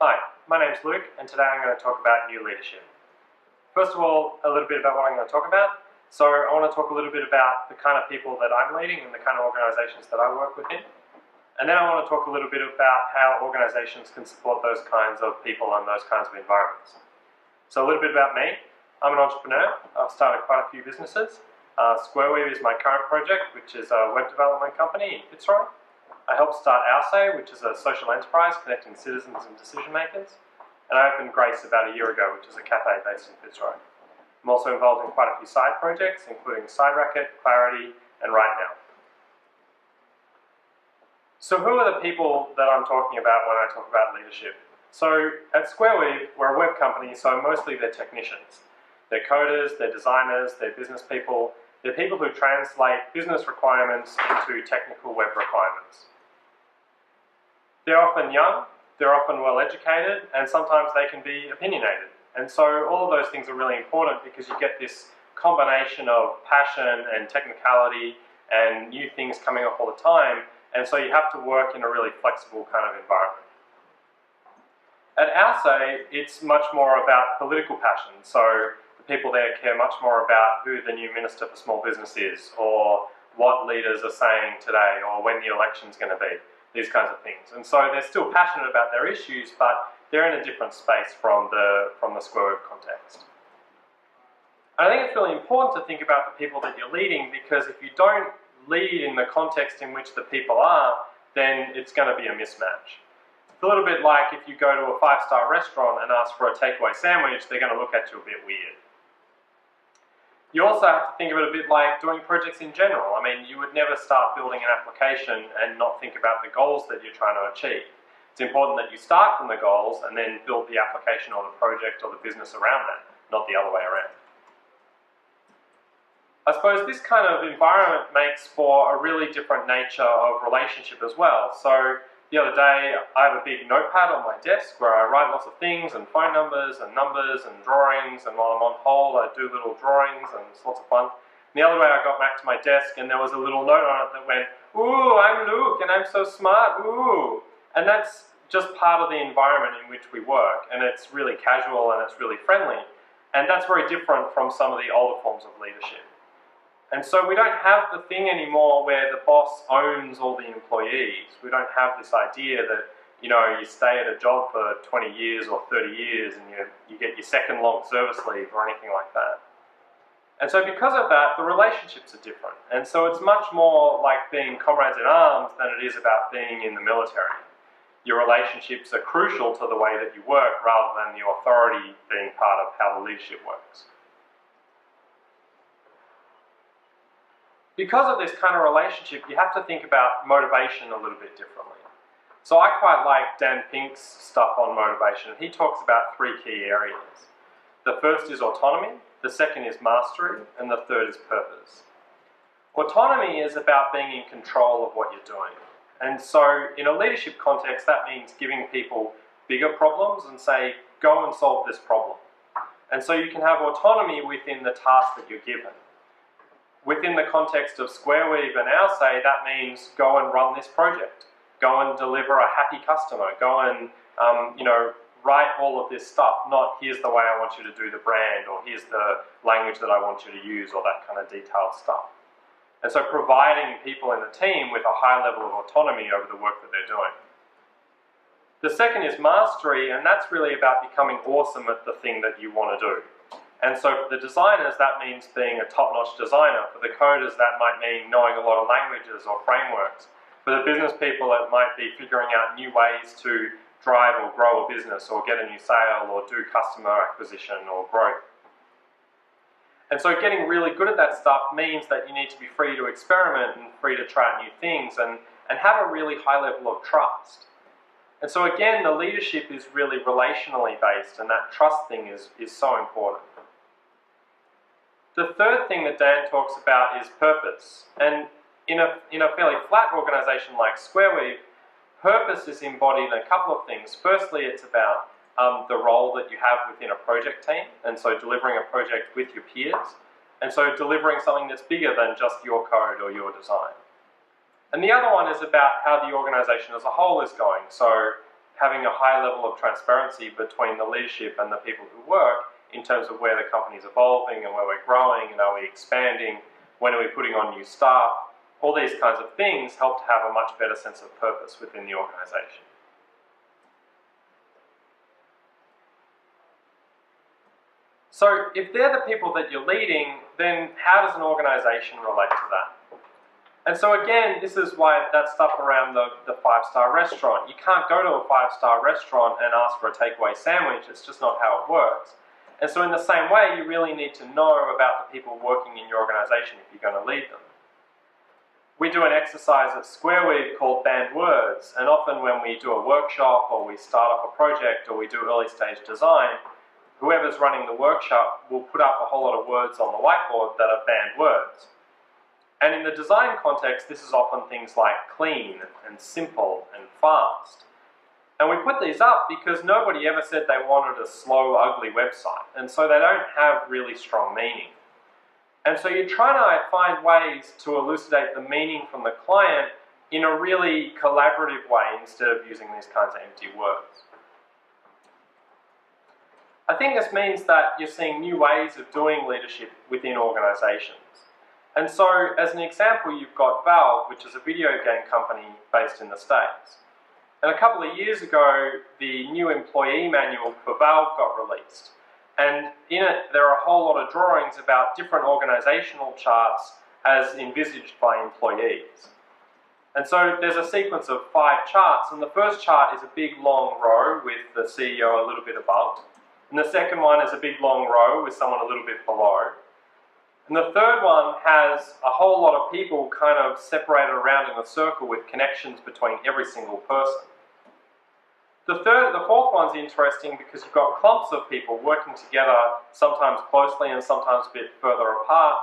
Hi, my name's Luke, and today I'm going to talk about new leadership. First of all, a little bit about what I'm going to talk about. So I want to talk a little bit about the kind of people that I'm leading and the kind of organisations that I work within. And then I want to talk a little bit about how organisations can support those kinds of people and those kinds of environments. So a little bit about me. I'm an entrepreneur. I've started quite a few businesses. Squareweave is my current project, which is a web development company in Fitzroy. I helped start Our which is a social enterprise connecting citizens and decision makers. And I opened Grace about a year ago, which is a cafe based in Fitzroy. I'm also involved in quite a few side projects, including SideRacket, Clarity, and Right Now. So who are the people that I'm talking about when I talk about leadership? So at Squareweave, we're a web company, so mostly they're technicians. They're coders, they're designers, they're business people. They're people who translate business requirements into technical web requirements. They're often young, they're often well educated, and sometimes they can be opinionated. And so all of those things are really important because you get this combination of passion and technicality and new things coming up all the time, and so you have to work in a really flexible kind of environment. At Our it's much more about political passion, so the people there care much more about who the new Minister for Small Business is, or what leaders are saying today, or when the election's going to be. These kinds of things. And so they're still passionate about their issues, but they're in a different space from the Squareweave context. And I think it's really important to think about the people that you're leading, because if you don't lead in the context in which the people are, then it's going to be a mismatch. It's a little bit like if you go to a 5-star restaurant and ask for a takeaway sandwich, they're going to look at you a bit weird. You also have to think of it a bit like doing projects in general. I mean, you would never start building an application and not think about the goals that you're trying to achieve. It's important that you start from the goals and then build the application or the project or the business around that, not the other way around. I suppose this kind of environment makes for a really different nature of relationship as well. So the other day, I have a big notepad on my desk where I write lots of things and phone numbers and drawings, and while I'm on hold I do little drawings and it's lots of fun. And the other day I got back to my desk and there was a little note on it that went, "Ooh, I'm Luke and I'm so smart, ooh." And that's just part of the environment in which we work, and it's really casual and it's really friendly. And that's very different from some of the older forms of leadership. And so we don't have the thing anymore where the boss owns all the employees. We don't have this idea that, you stay at a job for 20 years or 30 years and you get your second long service leave or anything like that. And so because of that, the relationships are different. And so it's much more like being comrades in arms than it is about being in the military. Your relationships are crucial to the way that you work rather than the authority being part of how the leadership works. Because of this kind of relationship, you have to think about motivation a little bit differently. So I quite like Dan Pink's stuff on motivation. He talks about 3 key areas. The first is autonomy, the second is mastery, and the third is purpose. Autonomy is about being in control of what you're doing. And so in a leadership context, that means giving people bigger problems and say, go and solve this problem. And so you can have autonomy within the task that you're given. Within the context of Squareweave and Our, that means go and run this project. Go and deliver a happy customer. Go and, write all of this stuff, not here's the way I want you to do the brand, or here's the language that I want you to use, or that kind of detailed stuff. And so providing people in the team with a high level of autonomy over the work that they're doing. The second is mastery, and that's really about becoming awesome at the thing that you want to do. And so for the designers, that means being a top-notch designer. For the coders, that might mean knowing a lot of languages or frameworks. For the business people, it might be figuring out new ways to drive or grow a business, or get a new sale, or do customer acquisition or growth. And so getting really good at that stuff means that you need to be free to experiment and free to try out new things and have a really high level of trust. And so again, the leadership is really relationally based, and that trust thing is so important. The third thing that Dan talks about is purpose. And in a fairly flat organisation like Squareweave, purpose is embodied in a couple of things. Firstly, it's about the role that you have within a project team, and so delivering a project with your peers, and so delivering something that's bigger than just your code or your design. And the other one is about how the organisation as a whole is going. So having a high level of transparency between the leadership and the people who work in terms of where the company's evolving and where we're growing and are we expanding, when are we putting on new staff, all these kinds of things help to have a much better sense of purpose within the organisation. So if they're the people that you're leading, then how does an organisation relate to that? And so again, this is why that stuff around the five-star restaurant. You can't go to a five-star restaurant and ask for a takeaway sandwich. It's just not how it works. And so in the same way, you really need to know about the people working in your organisation if you're going to lead them. We do an exercise at SquareWeave called Banned Words, and often when we do a workshop or we start off a project or we do early stage design, whoever's running the workshop will put up a whole lot of words on the whiteboard that are banned words. And in the design context, this is often things like clean and simple and fast. And we put these up because nobody ever said they wanted a slow, ugly website, and so they don't have really strong meaning. And so you're trying to find ways to elucidate the meaning from the client in a really collaborative way instead of using these kinds of empty words. I think this means that you're seeing new ways of doing leadership within organisations. And so, as an example, you've got Valve, which is a video game company based in the States. And a couple of years ago, the new employee manual for Valve got released. And in it, there are a whole lot of drawings about different organisational charts as envisaged by employees. And so there's a sequence of 5 charts, and the first chart is a big long row with the CEO a little bit above. And the second one is a big long row with someone a little bit below. And the third one has a whole lot of people kind of separated around in a circle with connections between every single person. The fourth one's interesting because you've got clumps of people working together, sometimes closely and sometimes a bit further apart.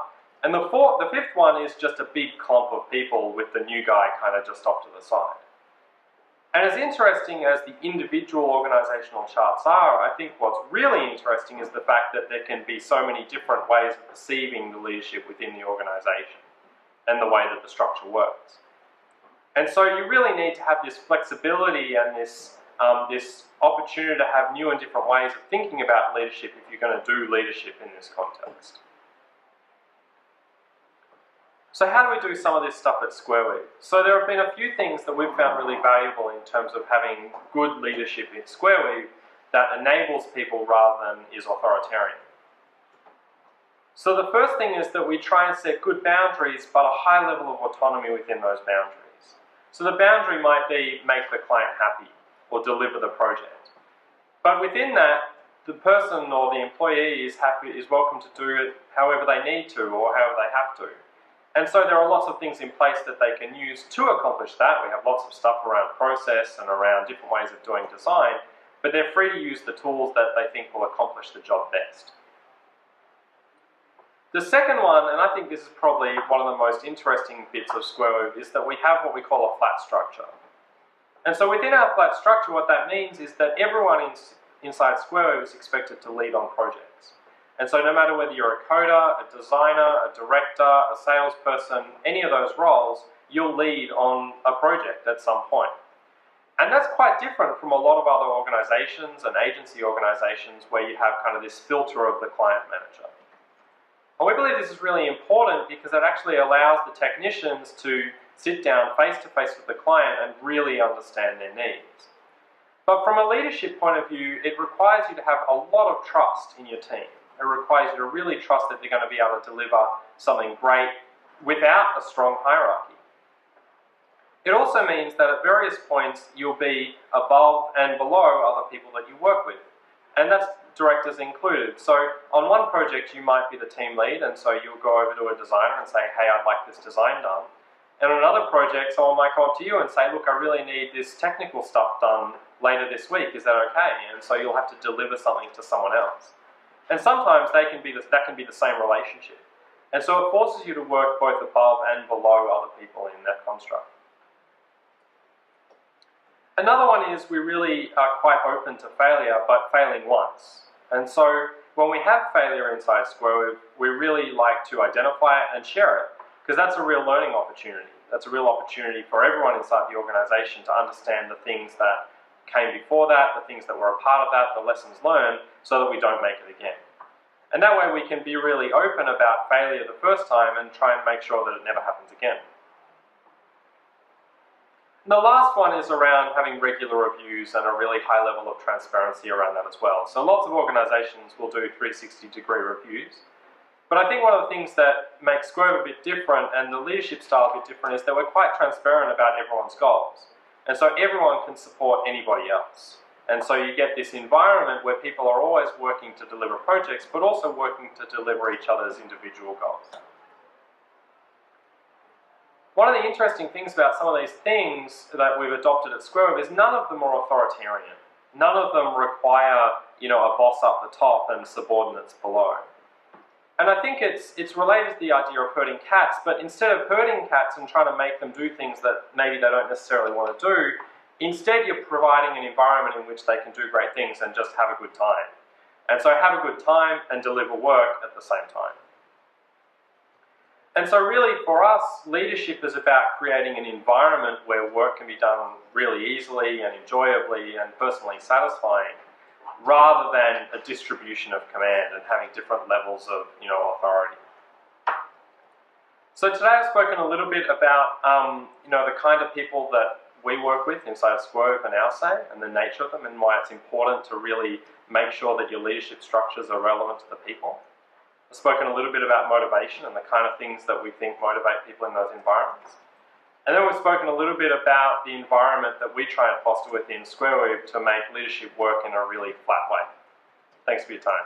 And the fifth one is just a big clump of people with the new guy kind of just off to the side. And as interesting as the individual organisational charts are, I think what's really interesting is the fact that there can be so many different ways of perceiving the leadership within the organisation and the way that the structure works. And so you really need to have this flexibility and this opportunity to have new and different ways of thinking about leadership if you're going to do leadership in this context. So how do we do some of this stuff at SquareWeave? So there have been a few things that we've found really valuable in terms of having good leadership in SquareWeave that enables people rather than is authoritarian. So the first thing is that we try and set good boundaries but a high level of autonomy within those boundaries. So the boundary might be make the client happy or deliver the project. But within that, the person or the employee is welcome to do it however they need to or however they have to. And so there are lots of things in place that they can use to accomplish that. We have lots of stuff around process and around different ways of doing design, but they're free to use the tools that they think will accomplish the job best. The second one, and I think this is probably one of the most interesting bits of SquareWeave, is that we have what we call a flat structure. And so within our flat structure, what that means is that everyone inside SquareWeave is expected to lead on projects. And so no matter whether you're a coder, a designer, a director, a salesperson, any of those roles, you'll lead on a project at some point. And that's quite different from a lot of other organizations and agency organizations where you have kind of this filter of the client manager. And we believe this is really important because it actually allows the technicians to sit down face to face with the client and really understand their needs. But from a leadership point of view, it requires you to have a lot of trust in your team. It requires you to really trust that they're going to be able to deliver something great without a strong hierarchy. It also means that at various points you'll be above and below other people that you work with. And that's directors included. So on one project you might be the team lead, and so you'll go over to a designer and say, hey, I'd like this design done. And on another project someone might come up to you and say, look, I really need this technical stuff done later this week, is that okay? And so you'll have to deliver something to someone else. And sometimes that can be the same relationship. And so it forces you to work both above and below other people in that construct. Another one is we really are quite open to failure, but failing once. And so when we have failure inside SquareWeave, we really like to identify it and share it, because that's a real learning opportunity. That's a real opportunity for everyone inside the organization to understand the things that came before that, the things that were a part of that, the lessons learned, so that we don't make it again. And that way we can be really open about failure the first time and try and make sure that it never happens again. And the last one is around having regular reviews and a really high level of transparency around that as well. So lots of organisations will do 360-degree reviews. But I think one of the things that makes Square a bit different and the leadership style a bit different is that we're quite transparent about everyone's goals. And so everyone can support anybody else. And so you get this environment where people are always working to deliver projects, but also working to deliver each other's individual goals. One of the interesting things about some of these things that we've adopted at Square is none of them are authoritarian. None of them require, a boss up the top and subordinates below. And I think it's related to the idea of herding cats, but instead of herding cats and trying to make them do things that maybe they don't necessarily want to do, instead you're providing an environment in which they can do great things and just have a good time. And so have a good time and deliver work at the same time. And so really for us, leadership is about creating an environment where work can be done really easily and enjoyably and personally satisfying, rather than a distribution of command and having different levels of authority. So today I've spoken a little bit about the kind of people that we work with inside Square and OurSay and the nature of them and why it's important to really make sure that your leadership structures are relevant to the people. I've spoken a little bit about motivation and the kind of things that we think motivate people in those environments. And then we've spoken a little bit about the environment that we try and foster within Square to make leadership work in a really flat way. Thanks for your time.